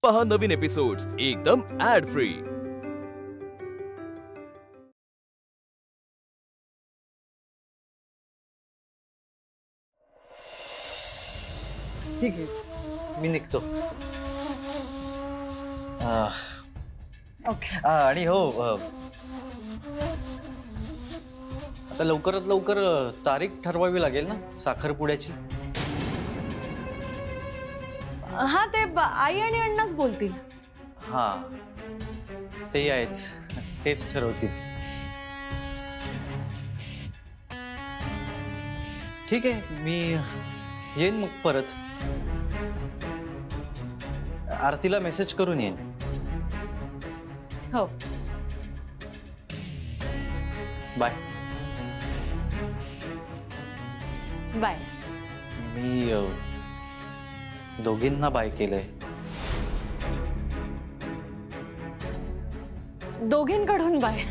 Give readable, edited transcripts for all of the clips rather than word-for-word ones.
पहा नवीन एपिसोड्स एकदम add free. ठीक आहे, मी निघतो। ओके। आणि हो, आता लवकरात लवकर तारीख ठरवावी लागेल ना साखरपुड्याची। हा, ते आई आणि अण्णाच बोलतील। हा, ते आहेच, तेच ठरवतील। ठीक आहे, मी येईन मग परत। आरतीला मेसेज करून येईन। हो, बाय। बाय। मी दोघींना बाय केलंय। दोघींकडून बाय।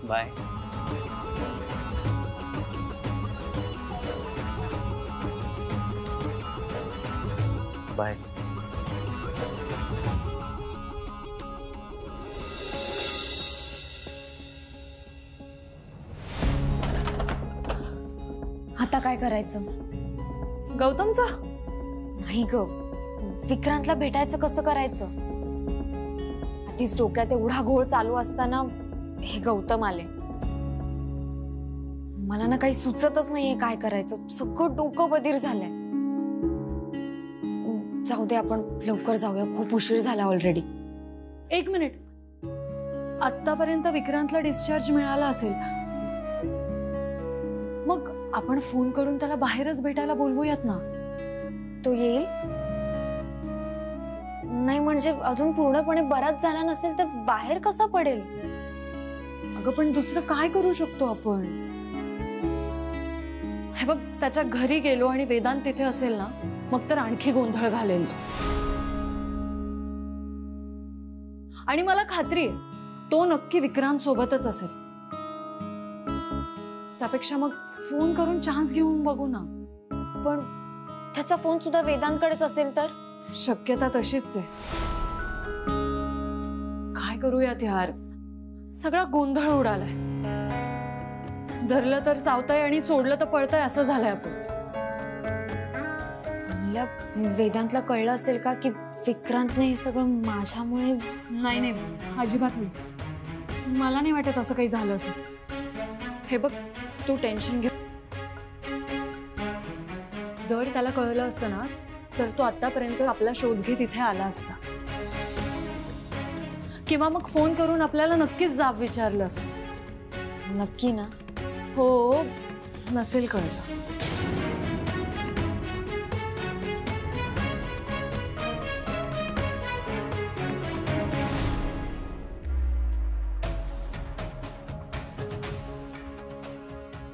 बाय। बाय। आता काय करायचं? गौतमचा नाही ग, विक्रांतला भेटायचं कसं करायचं? आधीच डोक्यात एवढा घोळ चालू असताना हे गौतम आले। मला ना काही सुचतच नाहीये काय करायचं, सगळं डोकं बधीर झालंय। जाऊ दे, आपण लवकर जाऊया, खूप उशीर झाला ऑलरेडी। एक मिनिट, आतापर्यंत विक्रांतला डिस्चार्ज मिळाला असेल, मग आपण फोन करून त्याला बाहेरच भेटायला बोलवूयात ना। तो येईल? नाही म्हणजे अजून पूर्णपणे बराच झाला नसेल तर बाहेर कसा पडेल? अगं पण दुसरं काय करू शकतो आपण? हे बघ, त्याच्या घरी गेलो आणि वेदांत तिथे असेल ना, मग तर आणखी गोंधळ घालेल। आणि मला खात्री आहे तो नक्की विक्रांत सोबतच असेल। त्यापेक्षा मग फोन करून चान्स घेऊन बघू ना। पण त्याचा फोन सुद्धा वेदांतकडेच असेल तर? शक्यता तशीच आहे। काय करूयात यार, सगळा गोंधळ उडालाय। धरलं तर चावतंय आणि सोडलं तर पळतंय असं झालंय आपण। वेदांतला कळलं असेल का की विक्रांतने हे सगळं माझ्यामुळे? नाही नाही, अजिबात नाही, मला नाही वाटत असं काही झालं असेल। हे बघ, तू टेन्शन घे। जर त्याला कळलं असतं ना तर तो आतापर्यंत आपला शोध घेत इथे आला असता, किंवा मग फोन करून आपल्याला नक्कीच जाब विचारलं असतं। नक्की ना? हो, नसेल कळलं।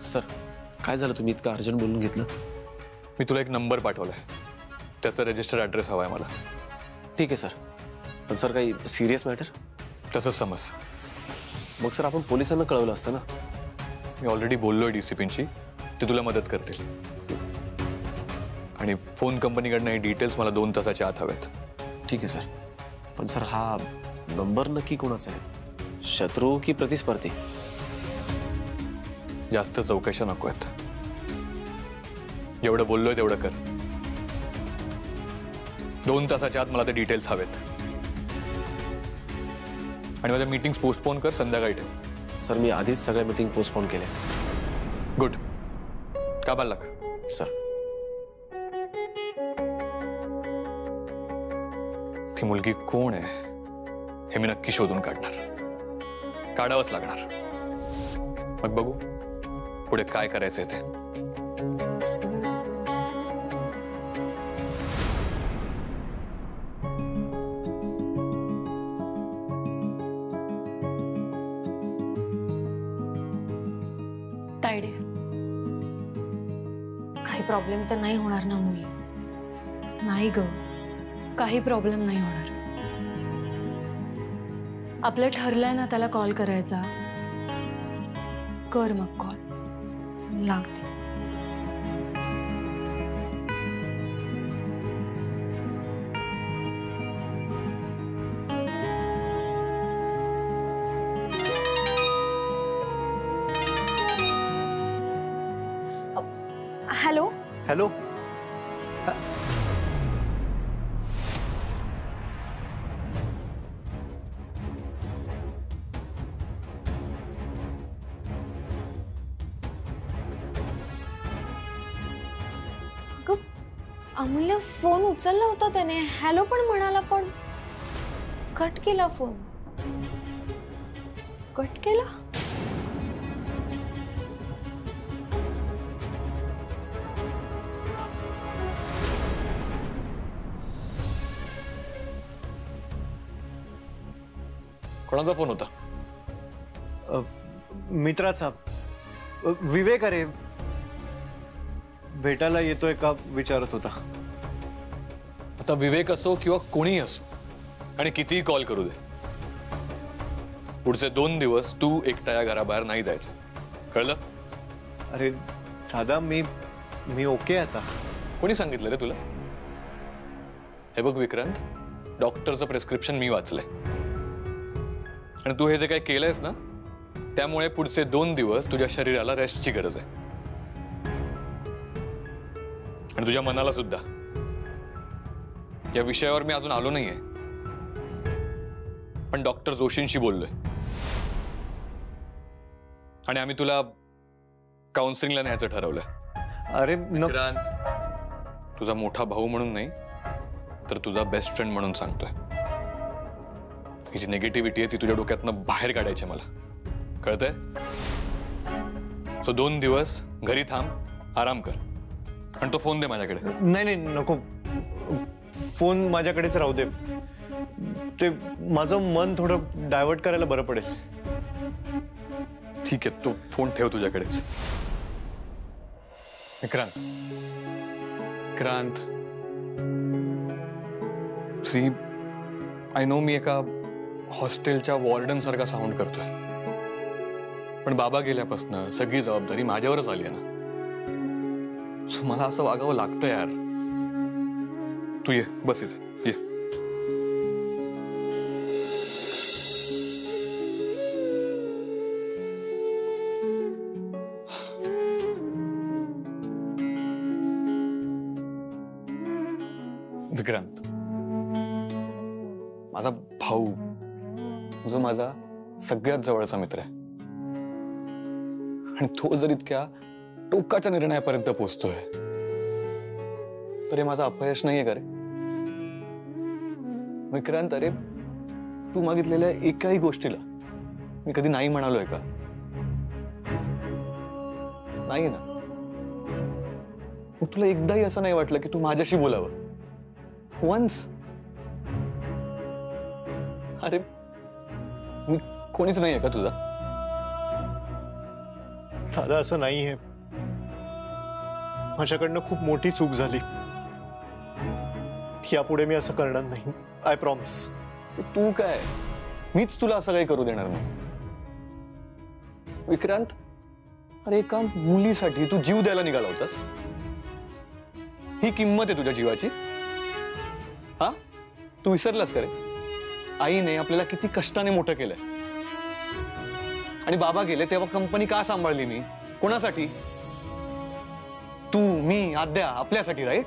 सर, काय झालं? तुम्ही इतकं अर्जंट बोलून घेतलं? मी तुला एक नंबर पाठवलाय, त्याचा रजिस्टर ॲड्रेस हवाय मला। ठीक आहे सर, पण सर काही सिरियस मॅटर? तसंच समज। मग सर आपण पोलिसांना कळवलं असतं ना। मी ऑलरेडी बोललोय डीसीपींशी, ते तुला मदत करतील। आणि फोन कंपनीकडनं हे डिटेल्स मला 2 तासाच्या आत हवेत। ठीक आहे सर, पण सर हा नंबर नक्की कोणाचा आहे? शत्रू की प्रतिस्पर्धी? जास्त चौकशा नको आहेत, जेवढं बोललोय तेवढं कर। 2 तासाच्या आत मला ते डिटेल्स हवेत। आणि माझ्या मीटिंग्स पोस्टपोन कर, संध्याकाळी ठेव। सर मी आधीच सगळ्या मीटिंग पोस्टपोन केल्या। गुड, काबाल लाग सर। ती मुलगी कोण आहे हे मी नक्की शोधून काढणार, काढावंच लागणार। मग बघू पुढे काय करायचंय ते। तायडे, काही प्रॉब्लेम तर नाही होणार ना मुली? नाही ग, काही प्रॉब्लेम नाही होणार। आपलं ठरलंय ना त्याला कॉल करायचा, कर मग कॉल. लागते. हॅलो. हॅलो. अमूल्य फोन उचलला होता त्याने, हॅलो पण म्हणाला, पण कट केला फोन. कट केला. कोणाचा फोन होता? मित्राचा. विवेक अरे, भेटायला येतोय का विचारत होता. आता विवेक असो किंवा कोणीही असो आणि कितीही कॉल करू दे, पुढचे 2 दिवस तू एकटा या घराबाहेर नाही जायचं, कळलं? अरे दादा, मी ओके आता. कोणी सांगितलं रे तुला? हे बघ विक्रांत, डॉक्टरचं प्रिस्क्रिप्शन मी वाचलंय आणि तू हे जे काही केलंयस ना, त्यामुळे पुढचे 2 दिवस तुझ्या शरीराला रेस्टची गरज आहे आणि तुझ्या मनाला सुद्धा. या विषयावर मी अजून आलो नाहीये, पण डॉक्टर जोशींशी बोललोय आणि आम्ही तुला काउन्सिलिंगला न्यायचं ठरवलंय. अरे विक्रांत, तुझा मोठा भाऊ म्हणून नाही तर तुझा बेस्ट फ्रेंड म्हणून सांगतोय. ही जी निगेटिव्हिटी आहे ती तुझ्या डोक्यातनं बाहेर काढायची मला, कळतंय? सो 2 दिवस घरी थांब, आराम कर आणि तो फोन दे माझ्याकडे. नाही नको, फोन माझ्याकडेच राहू दे. ते माझं मन थोडं डायव्हर्ट करायला बरं पडेल. ठीक आहे, तो फोन ठेव तुझ्याकडेच. विक्रांत, सी, आय नो मी एका हॉस्टेलच्या वॉर्डन सारखा साऊंड करतोय, पण बाबा गेल्यापासून सगळी जबाबदारी माझ्यावरच आली आहे ना. सो मला असं वागावं लागतं यार. तू ये, बस इथे ये. विक्रांत, माझा भाऊ जो माझा सगळ्यात जवळचा मित्र आहे आणि तो जर इतक्या टोकाच्या निर्णयापर्यंत पोहोचतोय तर हे माझं अपयश नाहीये का रे? विक्रांत, अरे तू मागितलेल्या एकाही गोष्टीला मी कधी नाही म्हणालोय का? नाही ना. मग तुला एकदाही असं नाही वाटलं की तू माझ्याशी बोलावं? वन्स. अरे मी कोणीच नाहीये का तुझा? दादा, असं नाहीये. माझ्याकडनं खूप मोठी चूक झाली. यापुढे मी असं करणार नाही. I promise. तू काय, मीच तुला असं काही करू देणार नाही. विक्रांत, अरे एका मुलीसाठी तू जीव द्यायला निघाला होतास. ही किंमत आहे तुझ्या जीवाची? हा, तू विसरलास का रे? आईने आपल्याला किती कष्टाने मोठं केलंय आणि बाबा गेले तेव्हा कंपनी का सांभाळली मी? कोणासाठी? तू, मी, आद्या, आपल्यासाठी, राईट?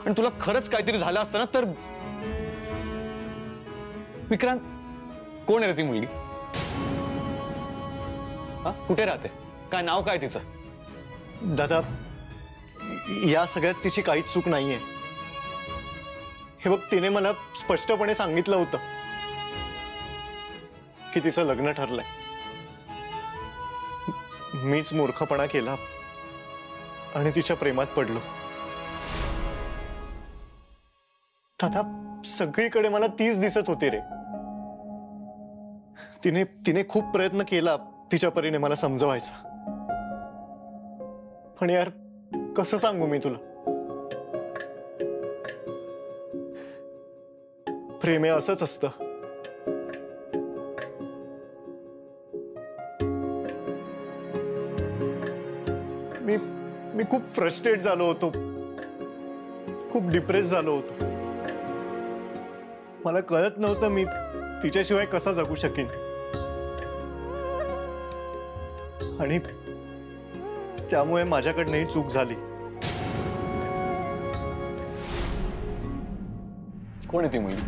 आणि तुला खरंच काहीतरी झालं असतं ना तर. विक्रांत, कोण आहे रे ती मुलगी? हा, कुठे राहते? काय नाव काय तिचं? दादा, या सगळ्यात तिची काहीच चूक नाहीये. हे बघ, तिने मला स्पष्टपणे सांगितलं होतं की तिचं लग्न ठरलंय. मीच मूर्खपणा केला आणि तिच्या प्रेमात पडलो. दादा, सगळीकडे मला तीच दिसत होती रे. तिने खूप प्रयत्न केला तिच्या परीने मला समजवायचा, पण यार कसं सांगू मी तुला? प्रेम हे असंच असतं. मी खूप फ्रस्ट्रेट झालो होतो, खूप डिप्रेस झालो होतो. मला कळत नव्हतं मी तिच्याशिवाय कसा जगू शकेन. आणि त्यामुळे माझ्याकडनं ही चूक झाली. कोण आहे ती मुलगी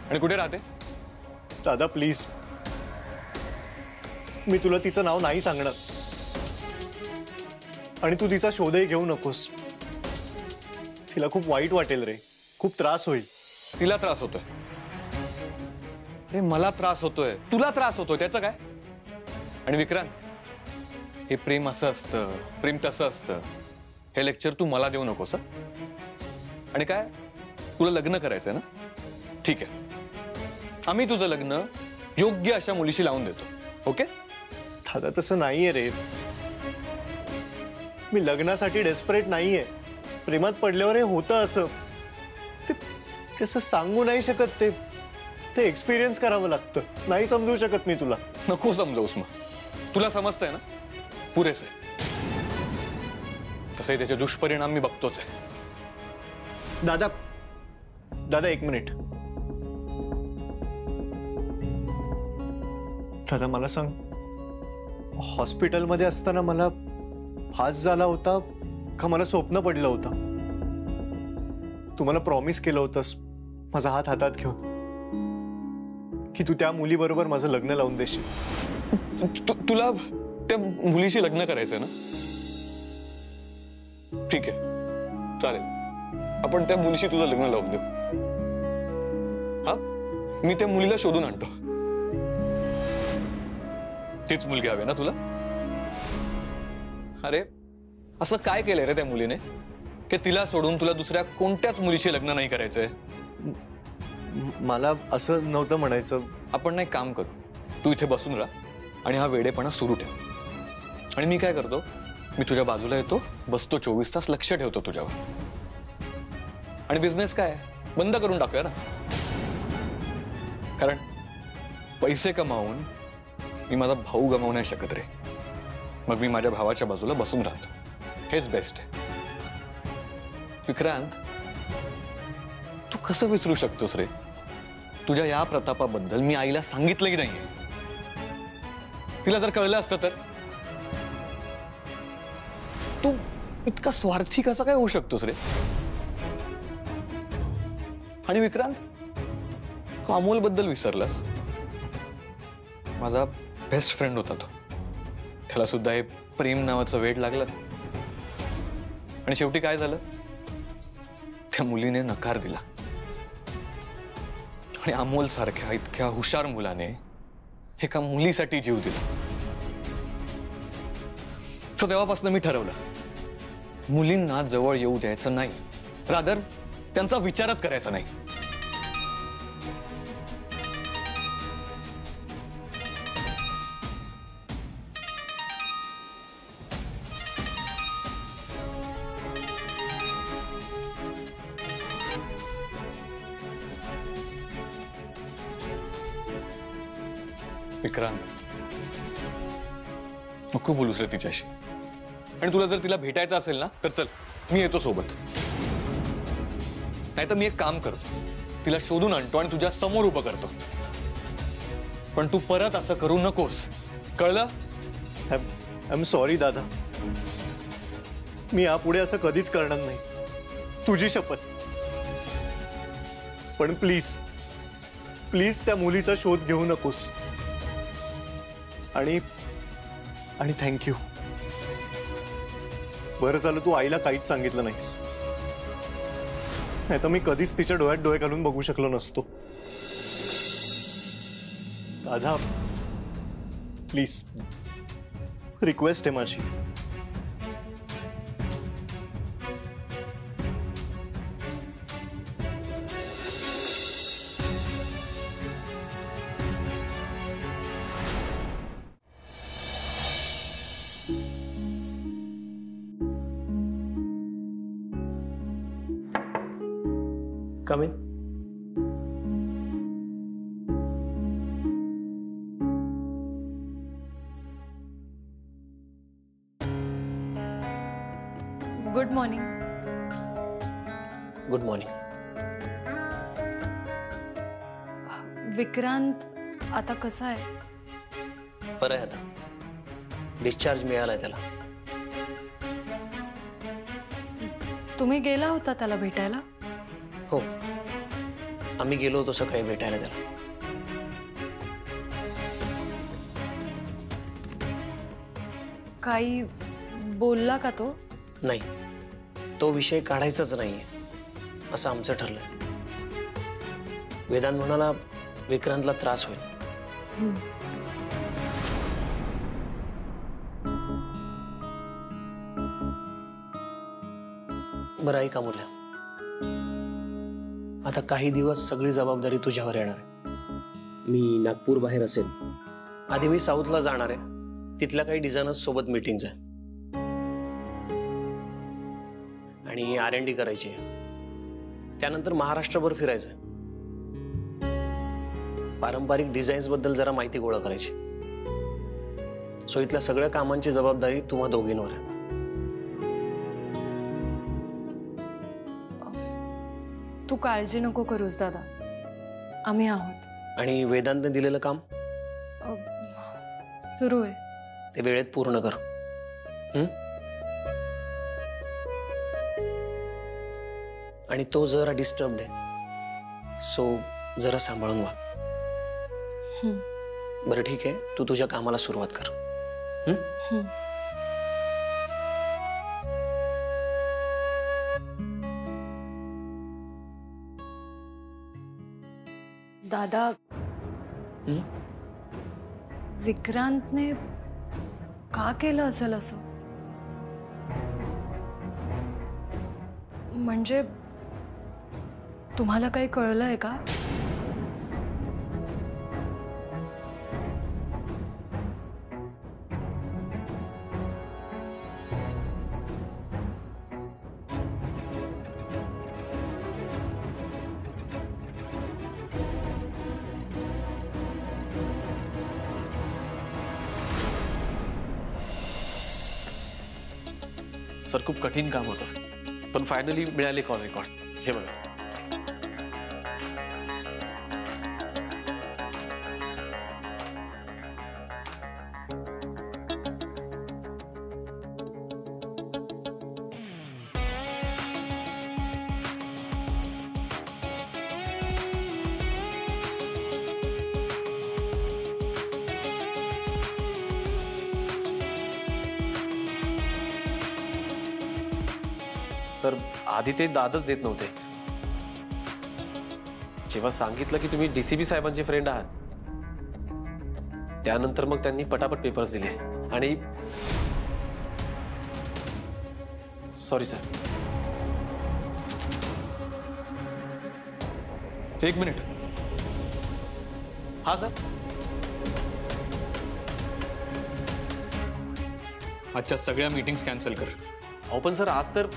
आणि कुठे राहते? दादा प्लीज, मी तुला तिचं नाव नाही सांगणार आणि तू तिचा शोधही घेऊ नकोस. तिला खूप वाईट वाटेल रे, खूप त्रास होईल. तिला त्रास होतोय? अरे मला त्रास होतोय, तुला त्रास होतोय, त्याचं काय? आणि विक्रांत, हे प्रेम असं असतं, प्रेम तसं असतं, हे लेक्चर तू मला देऊ नकोस. आणि काय, तुला लग्न करायचंय ना? ठीक आहे, आम्ही तुझं लग्न योग्य अशा मुलीशी लावून देतो. ओके? दादा तसं नाहीये रे. मी लग्नासाठी डेस्परेट नाहीये. प्रेमात पडल्यावर हे होतं असं. ते असं सांगू नाही शकत. ते एक्सपिरियन्स करावं लागतं. नाही समजू शकत मी तुला. नको समजावूस मग. तुला समजतंय ना? पुरेस आहे. तसंही त्याचे दुष्परिणाम मी बघतोच आहे. दादा एक मिनिट. दादा मला सांग, हॉस्पिटलमध्ये असताना मला फास झाला होता का मला स्वप्न पडलं होतं? तू मला प्रॉमिस केलं होतंस माझा हात हातात घेऊन की तू त्या मुलीबरोबर माझं लग्न लावून देशील. तुला त्या मुलीशी लग्न करायचंय ना? ठीक आहे, चालेल, आपण त्या मुलीशी तुझं लग्न लावून देऊ. हा, मी त्या मुलीला शोधून आणतो. तीच मुलगी हवी ना तुला? अरे असं काय केलंय रे त्या मुलीने की तिला सोडून तुला दुसऱ्या कोणत्याच मुलीशी लग्न नाही करायचंय? मला असं नव्हतं म्हणायचं. आपण नाही, काम करू, तू इथे बसून राहा आणि हा वेडेपणा सुरू ठेव. आणि मी काय करतो, मी तुझ्या बाजूला येतो, बसतो, 24 तास लक्ष ठेवतो तुझ्यावर. आणि बिझनेस काय बंद करून टाकूया ना, कारण पैसे कमावून मी माझा भाऊ गमावू नाही शकत रे. मग मी माझ्या भावाच्या बाजूला बसून राहतो, हेच बेस्ट आहे. विक्रांत, तू कसं विसरू शकतोस रे? तुझ्या या प्रतापाबद्दल मी आईला सांगितलंही नाहीये. तिला जर कळलं असतं तर? तू इतका स्वार्थी कसा काय होऊ शकतोस रे? आणि विक्रांत, अमोल बद्दल विसरलास? माझा बेस्ट फ्रेंड होता तो. त्याला सुद्धा हे प्रेम नावाचं वेड लागलं आणि शेवटी काय झालं? त्या मुलीने नकार दिला. आणि अमोल सारख्या इतक्या हुशार मुलाने एका मुलीसाठी जीव दिला. सो तेव्हापासून मी ठरवलं, मुलींना जवळ येऊ द्यायचं नाही, रादर त्यांचा विचारच करायचा नाही. विक्रांत, नको बोलूस रे तिच्याशी. आणि तुला जर तिला भेटायचं असेल ना तर चल, मी येतो सोबत. नाही तर मी एक काम करतो, तिला शोधून आणतो आणि तुझ्या समोर उभं करतो. पण तू परत असं करू नकोस, कळलं? आय एम सॉरी दादा. मी यापुढे असं कधीच करणार नाही, तुझी शपथ. पण प्लीज प्लीज त्या मुलीचा शोध घेऊ नकोस. आणि थँक्यू. बरं झालं तू आईला काहीच सांगितलं नाहीस, नाही तर मी कधीच तिच्या डोळ्यात डोळे घालून बघू शकलो नसतो. दादा प्लीज, रिक्वेस्ट आहे माझी. Come in. Good morning. Good morning. Vikrant आता कसा आहे? बरं आहे आता. डिस्चार्ज मिळालाय त्याला. तुम्ही गेला होता त्याला भेटायला? हो, आम्ही गेलो होतो सकाळी भेटायला त्याला. काही बोलला का तो? नाही, तो विषय काढायचाच नाहीये असं आमचं ठरलंय. वेदांत म्हणाला विक्रांतला त्रास होईल. बरं ऐका मुल्या, आता काही दिवस सगळी जबाबदारी तुझ्यावर येणार आहे. मी नागपूर बाहेर असेल. आधी मी साऊथला जाणार आहे. तिथल्या काही डिझायनर्स सोबत मीटिंग्स आहे आणि R&D करायची आहे. त्यानंतर महाराष्ट्रभर फिरायचं आहे. पारंपरिक डिझाईन्स बद्दल जरा माहिती गोळा करायची. सो इथल्या सगळ्या कामांची जबाबदारी तुम्हा दोघींवर आहे. तू काळजी नको करूस दादा, आम्ही आहोत. आणि वेदांतने दिलेलं काम सुरू आहे. ते वेळेत पूर्ण कर. आणि तो जरा डिस्टर्ब्ड आहे, सो जरा सांभाळून वा. बरं ठीक आहे, तू तुझ्या कामाला सुरुवात कर. दादा, विक्रांतने का केलं असेल असं? म्हणजे तुम्हाला काही कळलंय का? सर खूप कठीण काम होतं, पण फायनली मिळाले कॉल रेकॉर्ड्स. हे बघा. सर आधी ते दादच देत नव्हते. जेव्हा सांगितलं की तुम्ही DCP साहेबांचे फ्रेंड आहात, त्यानंतर मग त्यांनी पटापट पेपर्स दिले. आणि सॉरी सर. एक मिनिट. हा सर. आजच्या सगळ्या मीटिंग्स कॅन्सल कर. अहो पण सर आज तर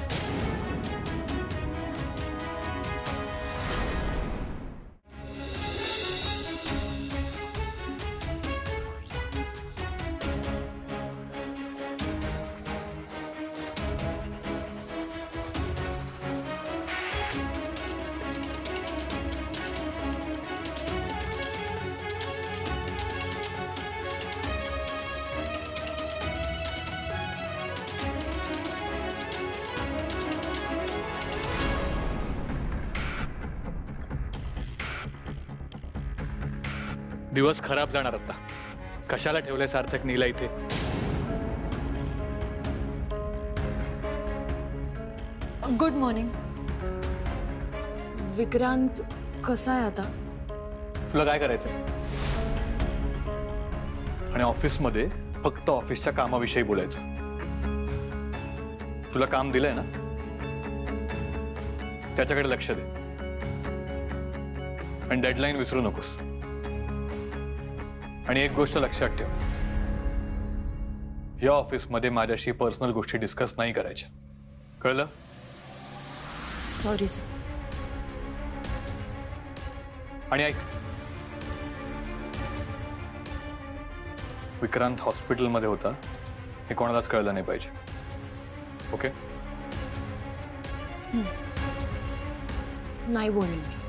दिवस खराब जाणार आता. कशाला ठेवलंय सार्थक नीला इथे? Good morning. विक्रांत कसा आहे आता? तुला काय करायचंय? आणि ऑफिसमध्ये फक्त ऑफिसच्या कामाविषयी बोलायचं. तुला काम दिलंय ना, त्याच्याकडे लक्ष दे. आणि डेडलाईन विसरू नकोस. आणि एक गोष्ट लक्षात ठेव, या ऑफिसमध्ये माझ्याशी पर्सनल गोष्टी डिस्कस नाही करायच्या. कळलं? Sorry sir. आणि ऐक, विक्रांत हॉस्पिटलमध्ये होता हे कोणालाच कळलं नाही पाहिजे. ओके? नाही बोलणार.